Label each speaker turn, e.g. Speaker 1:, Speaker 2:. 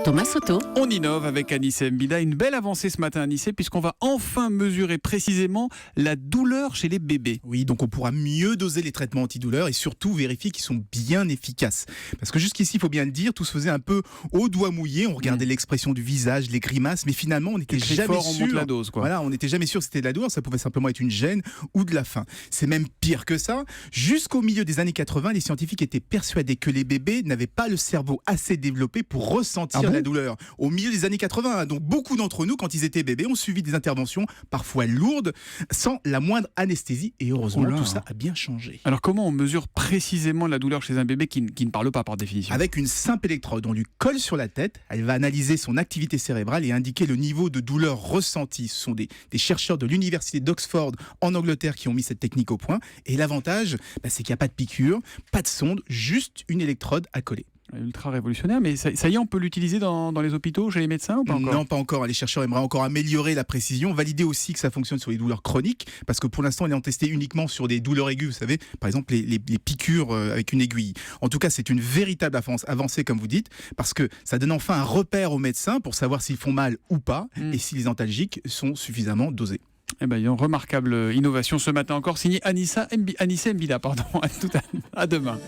Speaker 1: Thomas Soto.
Speaker 2: On innove avec Anissé Mbida. Une belle avancée ce matin, Anissé, puisqu'on va enfin mesurer précisément la douleur chez les bébés.
Speaker 3: Oui, donc on pourra mieux doser les traitements antidouleurs et surtout vérifier qu'ils sont bien efficaces. Parce que jusqu'ici, il faut bien le dire, tout se faisait un peu au doigt mouillé. On regardait l'expression du visage, les grimaces, mais finalement, on n'était jamais
Speaker 2: fort,
Speaker 3: sûr.
Speaker 2: on monte la dose, quoi.
Speaker 3: Voilà, on n'était jamais sûr que c'était de la douleur. Ça pouvait simplement être une gêne ou de la faim. C'est même pire que ça. Jusqu'au milieu des années 80, les scientifiques étaient persuadés que les bébés n'avaient pas le cerveau assez développé pour ressentir la douleur. Au milieu des années 80, donc beaucoup d'entre nous, quand ils étaient bébés, ont suivi des interventions parfois lourdes, sans la moindre anesthésie. Et heureusement, tout ça a bien changé.
Speaker 2: Alors comment on mesure précisément la douleur chez un bébé qui ne parle pas par définition?
Speaker 3: Avec une simple électrode, on lui colle sur la tête, elle va analyser son activité cérébrale et indiquer le niveau de douleur ressenti. Ce sont des chercheurs de l'université d'Oxford en Angleterre qui ont mis cette technique au point. Et l'avantage, c'est qu'il n'y a pas de piqûre, pas de sonde, juste une électrode à coller.
Speaker 2: Ultra révolutionnaire, mais ça y est, on peut l'utiliser dans les hôpitaux, chez les médecins ou pas encore?
Speaker 3: Non, pas encore. Les chercheurs aimeraient encore améliorer la précision, valider aussi que ça fonctionne sur les douleurs chroniques, parce que pour l'instant, ils l'ont testé uniquement sur des douleurs aiguës, vous savez, par exemple les piqûres avec une aiguille. En tout cas, c'est une véritable avancée, comme vous dites, parce que ça donne enfin un repère aux médecins pour savoir s'ils font mal ou pas, et si les antalgiques sont suffisamment dosés.
Speaker 2: Eh ben, il y a une remarquable innovation ce matin encore, signée Anissé Mbida. À demain.